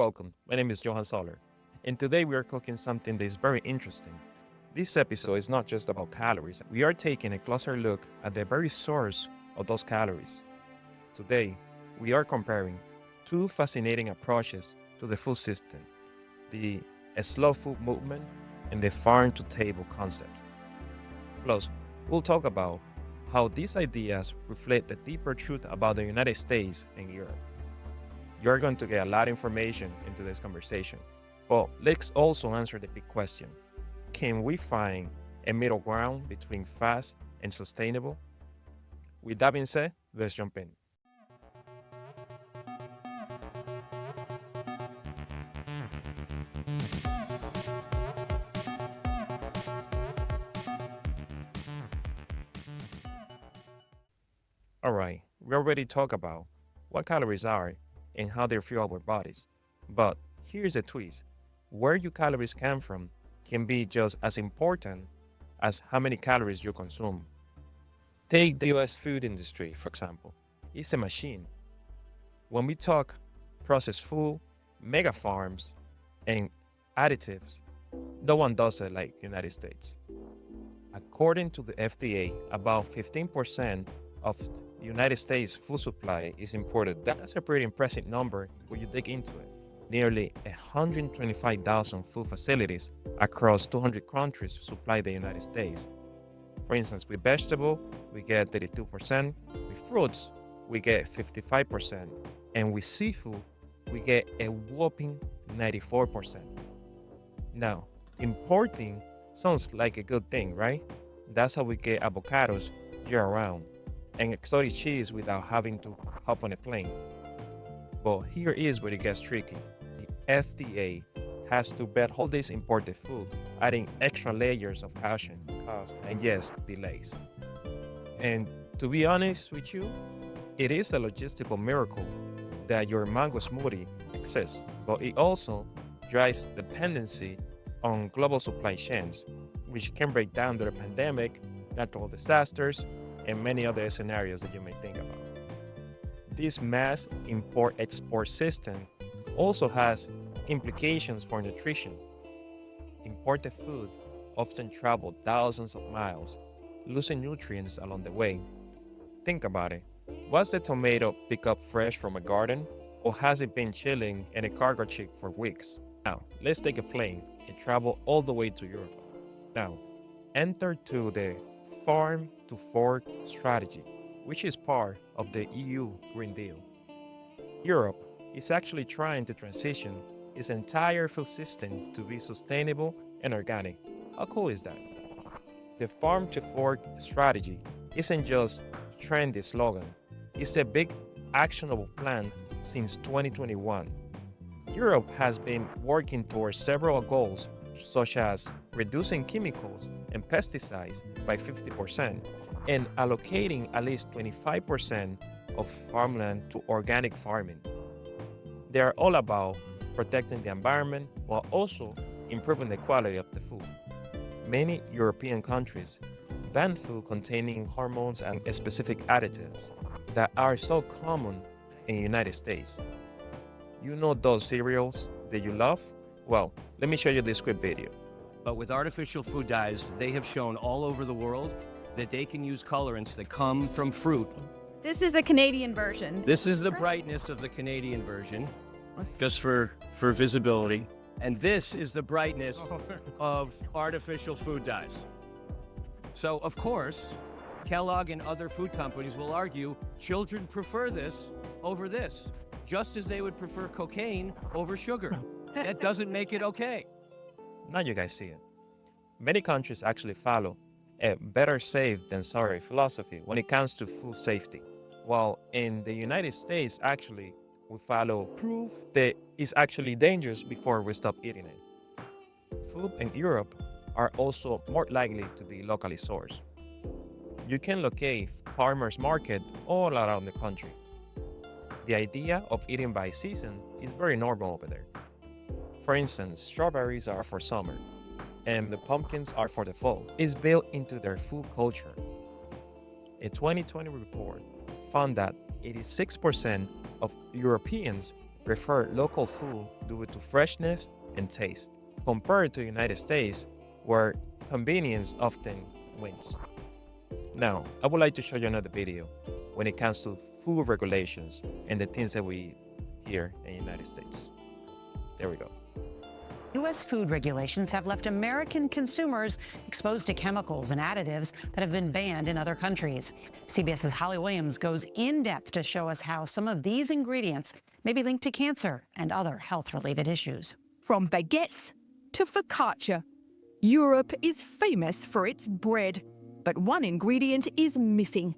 Welcome. My name is Johan, and today we are cooking something that is very interesting. This episode is not just about calories. We are taking a closer look at the very source of those calories. Today, we are comparing two fascinating approaches to the food system, the slow food movement and the farm to table concept. Plus, we'll talk about how these ideas reflect the deeper truth about the United States and Europe. You're going to get a lot of information into this conversation. But let's also answer the big question. Can we find a middle ground between fast and sustainable? With that being said, let's jump in. All right, we already talked about what calories are and how they fuel our bodies. But here's the twist. Where your calories come from can be just as important as how many calories you consume. Take the US food industry, for example. It's a machine. When we talk processed food, mega farms, and additives, no one does it like United States. According to the FDA, about 15% of the United States food supply is imported. That's a pretty impressive number when you dig into it. Nearly 125,000 food facilities across 200 countries supply the United States. For instance, with vegetable, we get 32%, with fruits, we get 55%, and with seafood, we get a whopping 94%. Now, importing sounds like a good thing, right? That's how we get avocados year round and exotic cheese without having to hop on a plane. But here is where it gets tricky. The FDA has to vet all this imported food, adding extra layers of caution, cost, and yes, delays. And to be honest with you, it is a logistical miracle that your mango smoothie exists, but it also drives dependency on global supply chains, which can break down the pandemic, natural disasters, and many other scenarios that you may think about. This mass import export system also has implications for nutrition. Imported food often travel thousands of miles, losing nutrients along the way. Think about it. Was the tomato picked up fresh from a garden, or has it been chilling in a cargo ship for weeks? Now, let's take a plane and travel all the way to Europe. Now, enter to the farm to fork strategy, which is part of the EU Green Deal. Europe is actually trying to transition its entire food system to be sustainable and organic. How cool is that? The farm to fork strategy isn't just a trendy slogan, it's a big actionable plan since 2021. Europe has been working towards several goals, such as reducing chemicals and pesticides by 50% and allocating at least 25% of farmland to organic farming. They are all about protecting the environment while also improving the quality of the food. Many European countries ban food containing hormones and specific additives that are so common in the United States. You know those cereals that you love? Well, let me show you this quick video. But with artificial food dyes, they have shown all over the world that they can use colorants that come from fruit. This is the Canadian version. This is the brightness of the Canadian version, Let's- just for visibility. And this is the brightness of artificial food dyes. So, of course, Kellogg and other food companies will argue children prefer this over this, just as they would prefer cocaine over sugar. That doesn't make it okay. Now you guys see it. Many countries actually follow a better safe than sorry philosophy when it comes to food safety. While in the United States, actually, we follow proof that it's actually dangerous before we stop eating it. Food in Europe are also more likely to be locally sourced. You can locate farmers market all around the country. The idea of eating by season is very normal over there. For instance, strawberries are for summer, and the pumpkins are for the fall. It's built into their food culture. A 2020 report found that 86% of Europeans prefer local food due to freshness and taste, compared to the United States, where convenience often wins. Now, I would like to show you another video when it comes to food regulations and the things that we eat here in the United States. There we go. U.S. food regulations have left American consumers exposed to chemicals and additives that have been banned in other countries. CBS's Holly Williams goes in depth to show us how some of these ingredients may be linked to cancer and other health-related issues. From baguettes to focaccia, Europe is famous for its bread. But one ingredient is missing.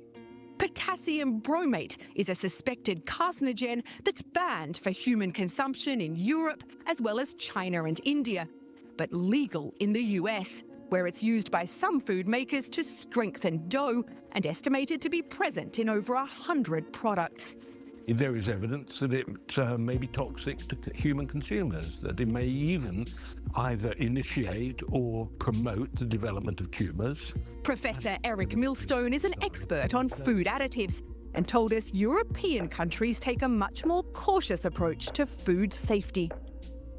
Potassium bromate is a suspected carcinogen that's banned for human consumption in Europe as well as China and India, but legal in the US, where it's used by some food makers to strengthen dough and estimated to be present in over 100 products. There is evidence that it may be toxic to human consumers, that it may even either initiate or promote the development of tumours. Professor Eric Millstone is an expert on food additives and told us European countries take a much more cautious approach to food safety.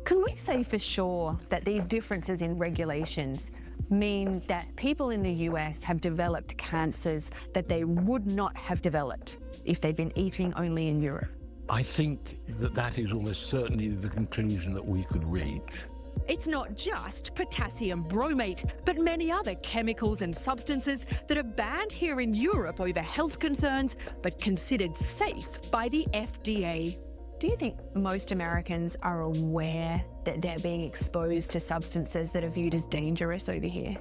Can we say for sure that these differences in regulations mean that people in the US have developed cancers that they would not have developed if they'd been eating only in Europe? I think that that is almost certainly the conclusion that we could reach. It's not just potassium bromate, but many other chemicals and substances that are banned here in Europe over health concerns, but considered safe by the FDA. Do you think most Americans are aware that they're being exposed to substances that are viewed as dangerous over here?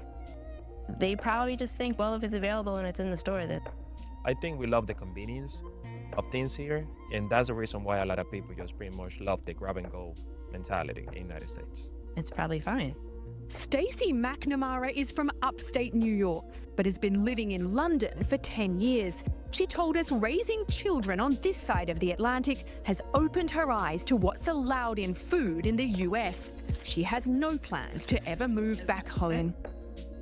They probably just think, well, if it's available and it's in the store, then. I think we love the convenience of things here, and that's the reason why a lot of people just pretty much love the grab and go mentality in the United States. It's probably fine. Stacey McNamara is from upstate New York, but has been living in London for 10 years. She told us raising children on this side of the Atlantic has opened her eyes to what's allowed in food in the US. She has no plans to ever move back home.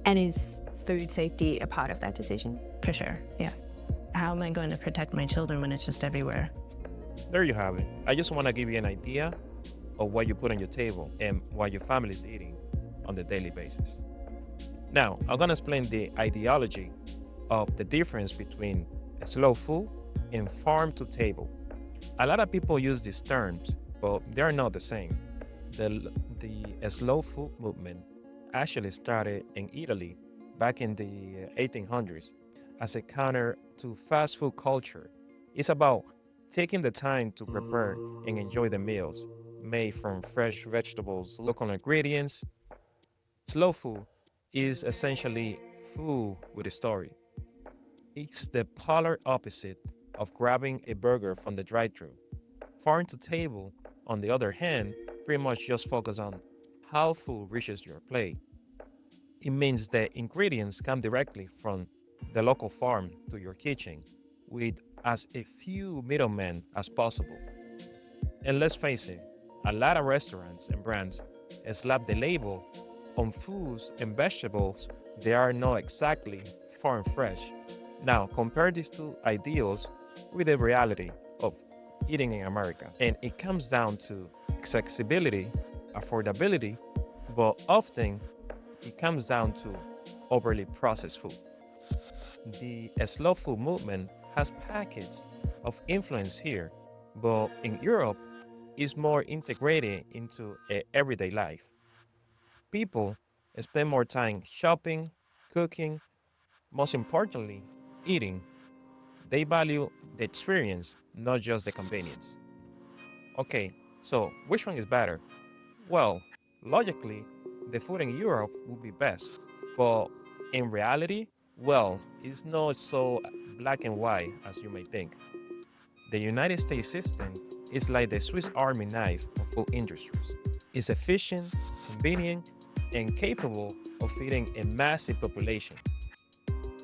And is food safety a part of that decision? For sure, yeah. How am I going to protect my children when it's just everywhere? There you have it. I just want to give you an idea of what you put on your table and what your family is eating on the daily basis. Now, I'm going to explain the ideology of the difference between slow food and farm to table. A lot of people use these terms, but they're not the same. The slow food movement actually started in Italy back in the 1800s as a counter to fast food culture. It's about taking the time to prepare and enjoy the meals made from fresh vegetables, local ingredients. Slow food is essentially food with a story. It's the polar opposite of grabbing a burger from the drive-thru. Farm to table, on the other hand, pretty much just focus on how food reaches your plate. It means that ingredients come directly from the local farm to your kitchen with as a few middlemen as possible. And let's face it, a lot of restaurants and brands slap the label on foods and vegetables that are not exactly farm fresh. Now, compare these two ideals with the reality of eating in America. And it comes down to accessibility, affordability, but often it comes down to overly processed food. The slow food movement has packets of influence here, but in Europe, it's more integrated into everyday life. People spend more time shopping, cooking, most importantly, eating. They value the experience, not just the convenience. Okay, so which one is better? Well, logically, the food in Europe would be best, but in reality, well, it's not so black and white as you may think. The United States system is like the Swiss Army knife of food industries. It's efficient, convenient, and capable of feeding a massive population.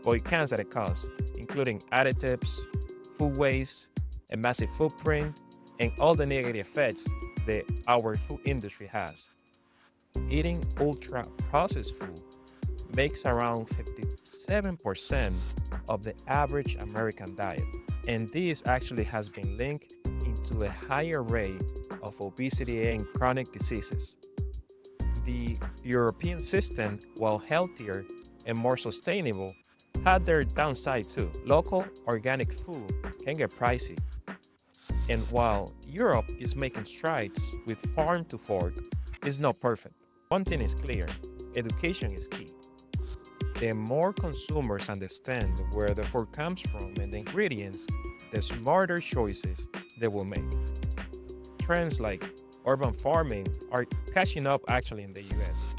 But it comes at a cost, including additives, food waste, a massive footprint, and all the negative effects that our food industry has. Eating ultra-processed food makes around 57% of the average American diet. And this actually has been linked into a higher rate of obesity and chronic diseases. The European system, while healthier and more sustainable, had their downside too. Local organic food can get pricey. And while Europe is making strides with farm to fork, it's not perfect. One thing is clear, education is key. The more consumers understand where the food comes from and the ingredients, the smarter choices they will make. Trends like urban farming are catching up actually in the US.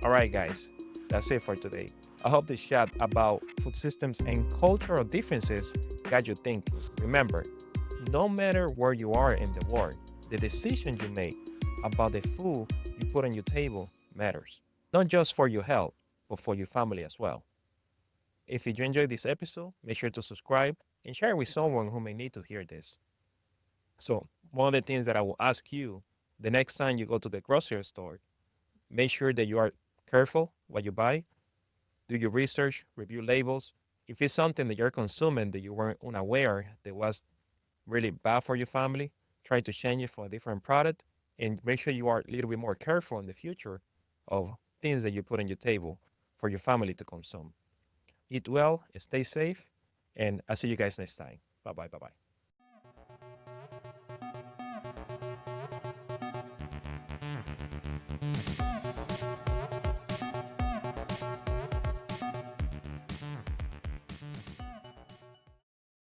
All right, guys, that's it for today. I hope this chat about food systems and cultural differences got you thinking. Remember, no matter where you are in the world, the decision you make about the food you put on your table matters. Not just for your health, but for your family as well. If you enjoyed this episode, make sure to subscribe and share with someone who may need to hear this. So, one of the things that I will ask you the next time you go to the grocery store, make sure that you are careful what you buy, do your research, review labels. If it's something that you're consuming that you weren't unaware that was really bad for your family, try to change it for a different product and make sure you are a little bit more careful in the future of things that you put on your table for your family to consume. Eat well, stay safe, and I'll see you guys next time. Bye bye. Bye bye.